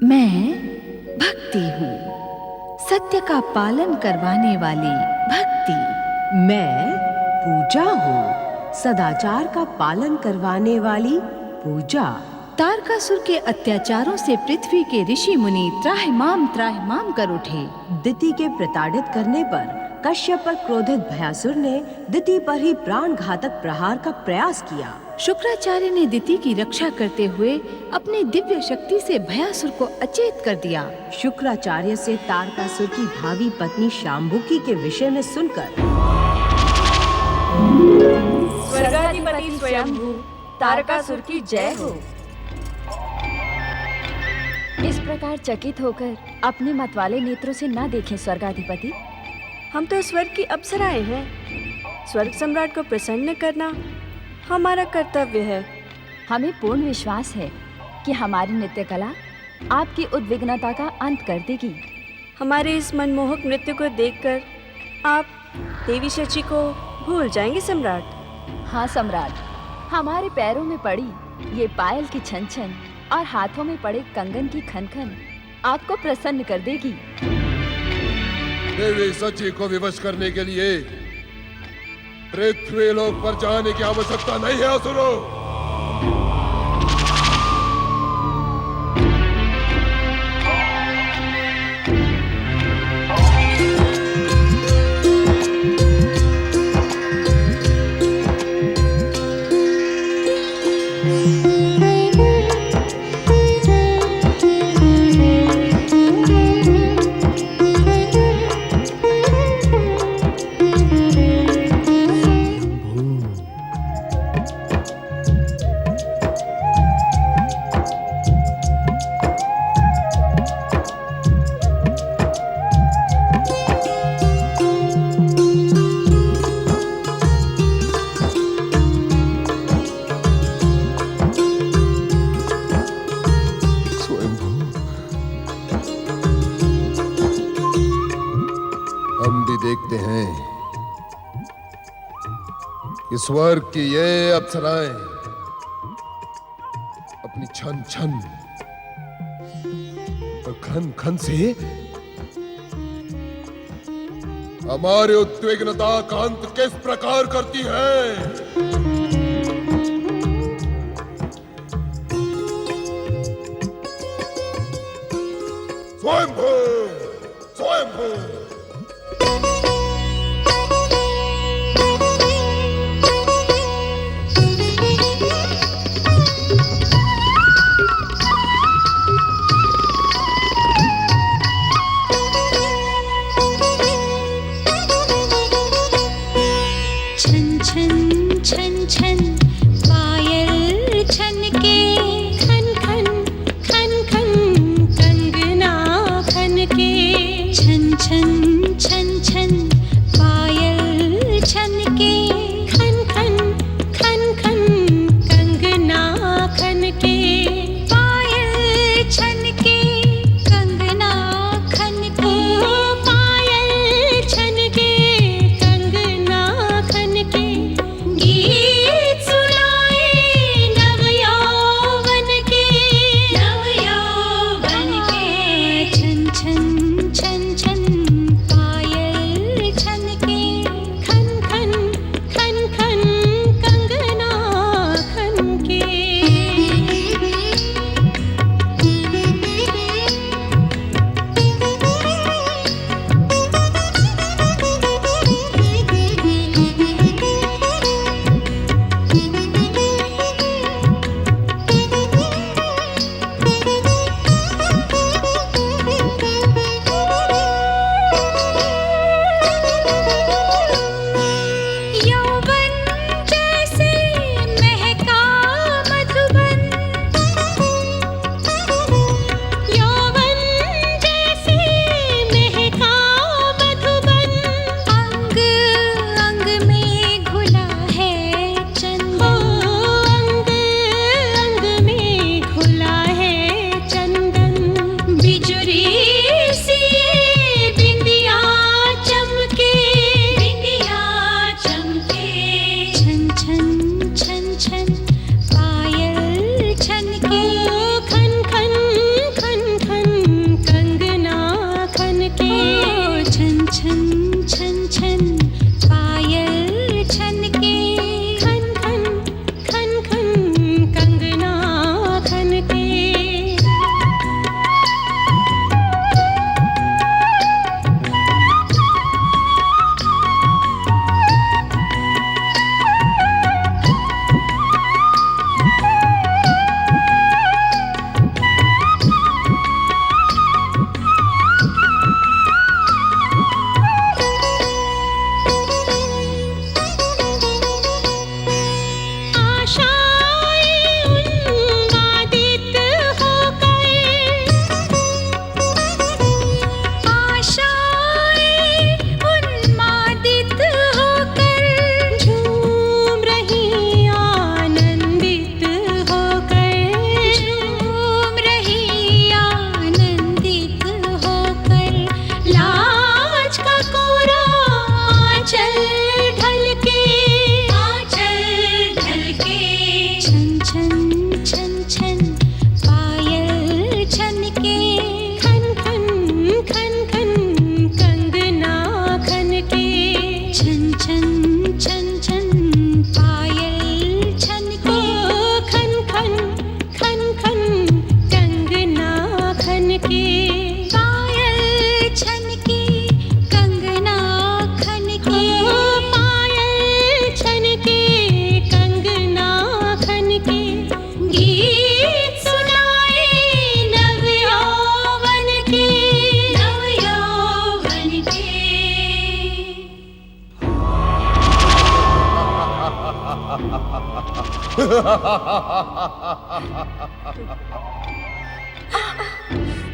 मैं भक्ति हूँ, सत्य का पालन करवाने वाली भक्ति। मैं पूजा हूँ, सदाचार का पालन करवाने वाली पूजा। तारकासुर के अत्याचारों से पृथ्वी के ऋषि मुनि त्राहिमाम कर उठे। दिति के प्रताड़ित करने पर कश्यप पर क्रोधित भयासुर ने दिति पर ही प्राण घातक प्रहार का प्रयास किया। शुक्राचार्य ने दिति की रक्षा करते हुए अपनी दिव्य शक्ति से भयासुर को अचेत कर दिया। शुक्राचार्य से तारकासुर की भावी पत्नी शांभुकी के विषय में सुनकर स्वर्गाधिपति स्वयंभू तारकासुर की जय हो। इस प्रकार चकित होकर अपने मतवाले नेत्रों से न देखें स्वर्गाधिपति। हम तो स्वर्ग की अप्सराएं हैं। स्वर्ग सम्राट को प्रसन्न करना हमारा कर्तव्य है। हमें पूर्ण विश्वास है कि हमारी नृत्य कला आपकी उद्विग्नता का अंत कर देगी। हमारे इस मनमोहक नृत्य को देखकर आप देवी शची को भूल जाएंगे सम्राट। हाँ सम्राट, हमारे पैरों में पड़ी ये पायल की छन छन और हाथों में पड़े कंगन की खन खन आपको प्रसन्न कर देगी। देवी शची को विवश करने के लिए पृथ्वी लोक पर जाने की आवश्यकता नहीं है असुरों। हम भी देखते हैं कि स्वर्ग की ये अप्सराएं अपनी छन छन और खन खन से हमारे उद्विग्नता का अंत किस प्रकार करती हैं। स्वयंभू, स्वयंभू। छन छन छन छन पायल छन के खन खन खन खन कंगना खन के छन छन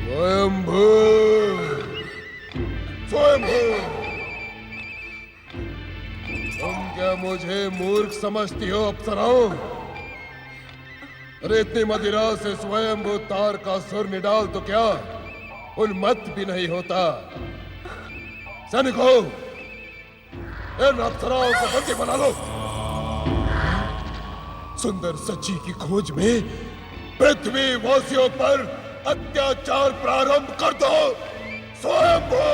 स्वयंभू, स्वयंभू, तुम क्या मुझे मूर्ख समझती हो अप्सराओं? अरे इतनी मदिरा से स्वयंभू तार का सुर निडाल तो क्या उन्मत्त भी नहीं होता। सैनिकों, इन अप्सराओं को बंदी बना लो। सुंदर सची की खोज में पृथ्वी वासियों पर अत्याचार प्रारंभ कर दो। स्वयंभू!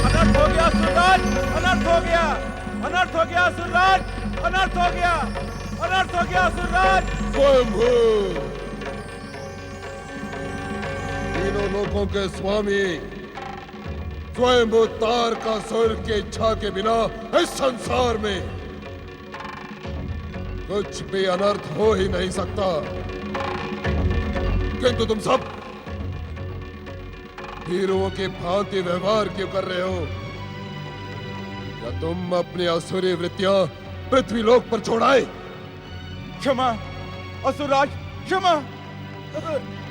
अनर्थ हो गया सुरराज, अनर्थ हो गया, अनर्थ हो गया सुरराज, अनर्थ हो गया, अनर्थ हो गया सुरराज। स्वयंभू, तीनों लोकों के स्वामी स्वयंभू तार का सुर की इच्छा के बिना इस संसार में कुछ भी अनर्थ हो ही नहीं सकता। किंतु तुम सब हीरों की भांति व्यवहार क्यों कर रहे हो? क्या तुम अपनी असुरी वृत्तियां पृथ्वी लोक पर छोड़ाए? क्षमा असुरराज, क्षमा,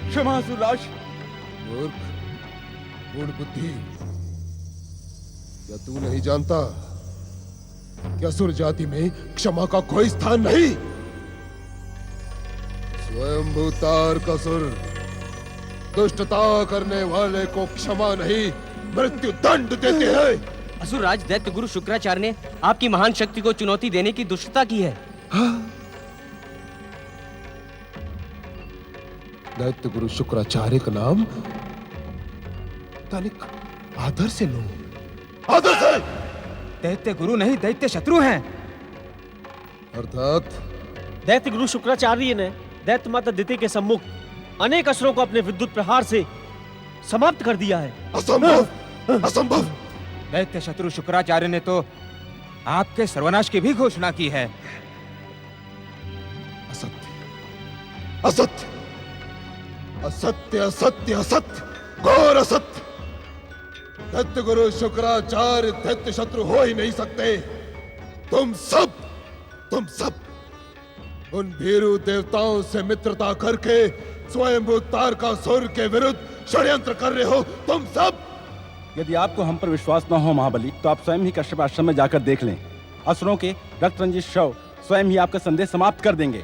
क्षमा असुरराज। मूर्ख, मूढ़ बुद्धि, क्या तू नहीं जानता कि असुर जाति में क्षमा का कोई स्थान नहीं? स्वयंभू तार का सुर दुष्टता करने वाले को क्षमा नहीं मृत्यु दंड देते हैं। असुरराज, दैत्य गुरु शुक्राचार्य ने आपकी महान शक्ति को चुनौती देने की दुष्टता की है। दैत्य गुरु शुक्राचार्य का नाम तनिक आदर से लो, आदर से। दैत्य गुरु नहीं, दैत्य शत्रु हैं। अर्थात दैत्य गुरु शुक्राचार्य ने दैत्य माता दिति के सम्मुख अनेक असुरों को अपने विद्युत प्रहार से समाप्त कर दिया है। असंभव, असंभव। दैत्य शत्रु शुक्राचार्य ने तो आपके सर्वनाश की भी घोषणा की है। असत्य, असत्य, असत्य, असत्य, असत्य, घोर असत्य। दैत्य गुरु शुक्राचार्य दैत्य शत्रु हो ही नहीं सकते। तुम सब उन भीरू देवताओं से मित्रता करके स्वयंभू तारकासुर के विरुद्ध षड्यंत्र कर रहे हो। तुम सब। यदि आपको हम पर विश्वास न हो महाबली, तो आप स्वयं ही कश्यप आश्रम में जाकर देख लें। असुरों के रक्त रंजित शव स्वयं ही आपका संदेश समाप्त कर देंगे।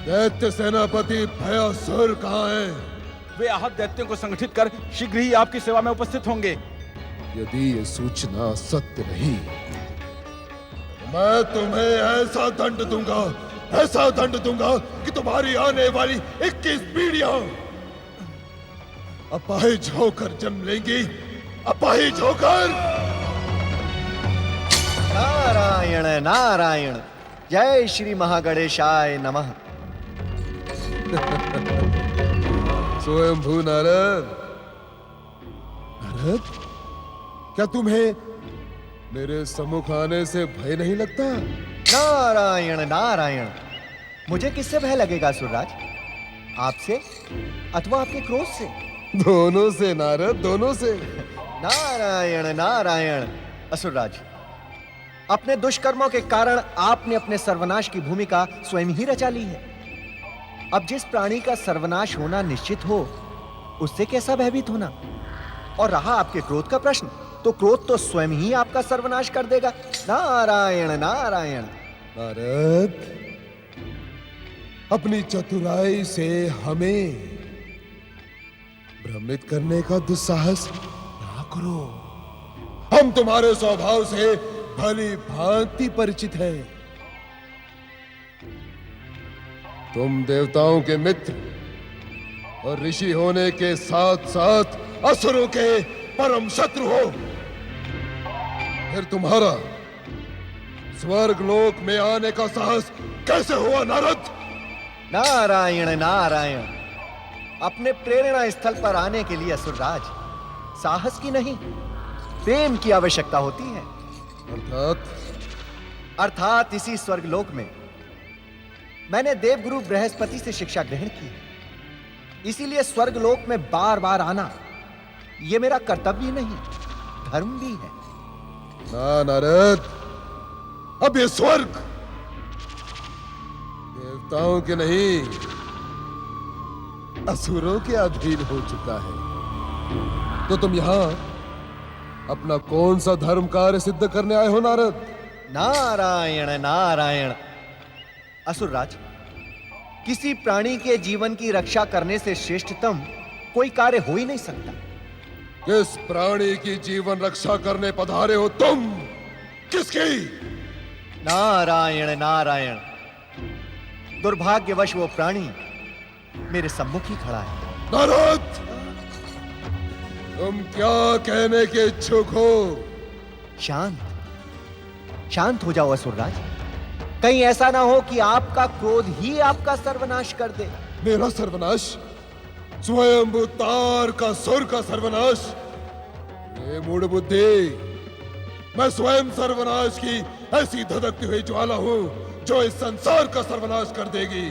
दैत्य सेनापति भयासुर कहाँ हैं? वे आहत दैत्यों को संगठित कर शीघ्र ही आपकी सेवा में उपस्थित होंगे। यदि ये सूचना सत्य नहीं, मैं तुम्हें ऐसा दंड दूंगा, ऐसा दंड दूंगा कि तुम्हारी आने वाली 21 पीढ़ियां अपाहिज होकर जन्म लेंगी, अपाहिज होकर। नारायण नारायण, जय श्री महागणेशाय नमः। स्वयंभू नारद, नारद, क्या तुम्हें मेरे सम्मुख आने से भय नहीं लगता? नारायण नारायण, मुझे किससे भय लगेगा असुरराज? आपसे अथवा आपके क्रोध से? दोनों से नारद, दोनों से। नारायण नारायण। असुरराज, अपने दुष्कर्मों के कारण आपने अपने सर्वनाश की भूमिका स्वयं ही रचा ली है। अब जिस प्राणी का सर्वनाश होना निश्चित हो, उससे कैसा भयभीत होना? और रहा आपके क्रोध का प्रश्न, तो क्रोध तो स्वयं ही आपका सर्वनाश कर देगा। नारायण नारायण। नारद, अपनी चतुराई से हमें भ्रमित करने का दुस्साहस ना करो। हम तुम्हारे स्वभाव से भली भांति परिचित हैं। तुम देवताओं के मित्र और ऋषि होने के साथ साथ असुरों के परम शत्रु हो। फिर तुम्हारा स्वर्ग लोक में आने का साहस कैसे हुआ नारद? नारायण नारायण। अपने प्रेरणा स्थल पर आने के लिए असुरराज साहस की नहीं, प्रेम की आवश्यकता होती है। अर्थात अर्थात इसी स्वर्ग लोक में मैंने देवगुरु बृहस्पति से शिक्षा ग्रहण की, इसीलिए स्वर्गलोक में बार बार आना यह मेरा कर्तव्य नहीं, धर्म भी है। ना नारद, अब ये स्वर्ग देवताओं के नहीं, असुरों के अधीन हो चुका है। तो तुम यहां अपना कौन सा धर्म कार्य सिद्ध करने आए हो नारद? नारायण नारायण। असुरराज, किसी प्राणी के जीवन की रक्षा करने से श्रेष्ठतम कोई कार्य हो ही नहीं सकता। किस प्राणी की जीवन रक्षा करने पधारे हो तुम? किसकी? नारायण नारायण। दुर्भाग्यवश वो प्राणी मेरे सम्मुख ही खड़ा है। नारद, तुम क्या कहने के इच्छुक हो? शांत शांत हो जाओ असुरराज। कहीं ऐसा ना हो कि आपका क्रोध ही आपका सर्वनाश कर दे। मेरा सर्वनाश? स्वयं तारकासुर का सर्वनाश? ये मूढ़ बुद्धि, मैं स्वयं सर्वनाश की ऐसी धधकती हुई ज्वाला हूं जो इस संसार का सर्वनाश कर देगी।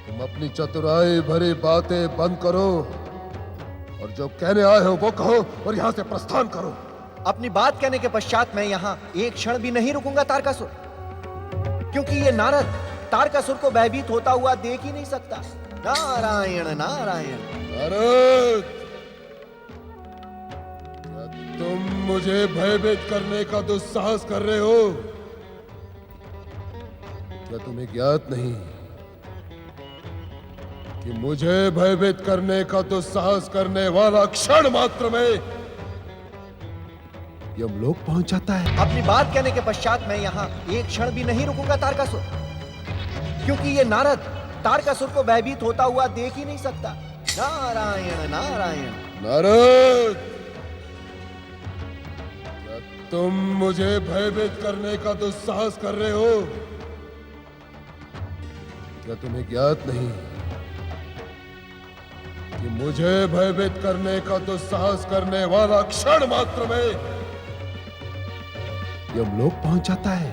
तुम अपनी चतुराई भरी बातें बंद करो और जो कहने आए हो वो कहो और यहां से प्रस्थान करो। अपनी बात कहने के पश्चात मैं यहां एक क्षण भी नहीं रुकूंगा तारकासुर, क्योंकि ये नारद तारकासुर को भयभीत होता हुआ देख ही नहीं सकता। नारायण नारायण। नारद, क्या तुम मुझे भयभीत करने का दुस्साहस कर रहे हो? क्या तुम्हें ज्ञात नहीं कि मुझे भयभीत करने का दुस्साहस करने वाला क्षण मात्र में यमलोक पहुंच जाता है? अपनी बात कहने के पश्चात मैं यहाँ एक क्षण भी नहीं रुकूंगा तारकासुर, क्योंकि ये नारद तारकासुर को भयभीत होता हुआ देख ही नहीं सकता। नारायण नारायण। नारद, क्या तुम मुझे भयभीत करने का दुस्साहस कर रहे हो? क्या तुम्हें ज्ञात नहीं कि मुझे भयभीत करने का दुस्साहस करने वाला क्षण मात्र में यमलोक पहुंच जाता है?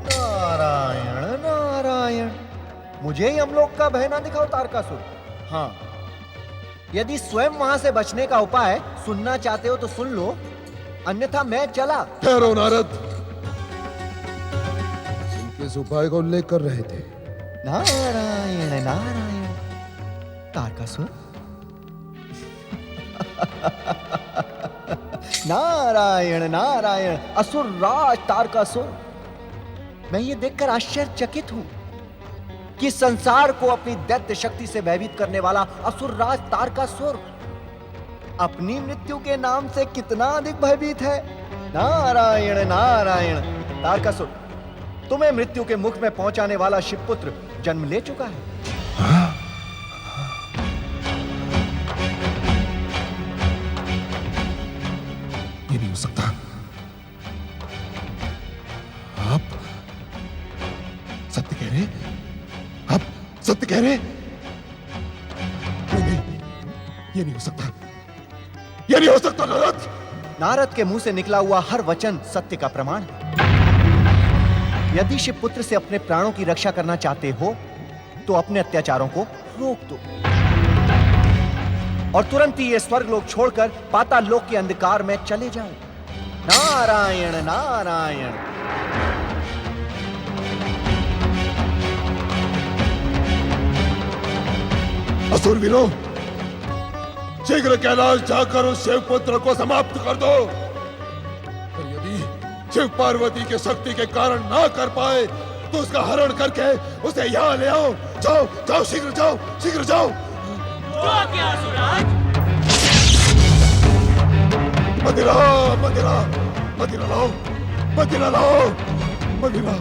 नारायण नारायण। मुझे यमलोक का भय ना दिखाओ तारकासुर। हाँ, यदि स्वयं वहां से बचने का उपाय सुनना चाहते हो तो सुन लो, अन्यथा मैं चला। ठहरो नारद, तुम किस उपाय का उल्लेख कर रहे थे? नारायण नारायण। तारकासुर नारायण नारायण। असुरराज तारकासुर, मैं ये देखकर आश्चर्यचकित हूं कि संसार को अपनी दैत्य शक्ति से भयभीत करने वाला असुरराज तारकासुर अपनी मृत्यु के नाम से कितना अधिक भयभीत है। नारायण नारायण। तारकासुर, तुम्हें मृत्यु के मुख में पहुंचाने वाला शिवपुत्र जन्म ले चुका है। ये नहीं हो सकता। आप सत्य कह रहे? आप सत्य कह रहे? नहीं, ये नहीं हो सकता। ये नहीं हो सकता नारद। नारद के मुंह से निकला हुआ हर वचन सत्य का प्रमाण है। यदि शिवपुत्र से अपने प्राणों की रक्षा करना चाहते हो तो अपने अत्याचारों को रोक दो और तुरंत ही ये स्वर्गलोक छोड़कर पाताल लोक के अंधकार में चले जाओ। नारायण नारायण। असुरवीरों, शीघ्र कैलाश जाकर उस शिवपुत्र को समाप्त कर दो। और यदि शिव पार्वती के शक्ति के कारण ना कर पाए तो उसका हरण करके उसे यहाँ ले आओ। जाओ जाओ, शीघ्र जाओ, शीघ्र जाओ। मदिरा मदिरा मदिरा लाओ, मदिरा लाओ, मदिरा।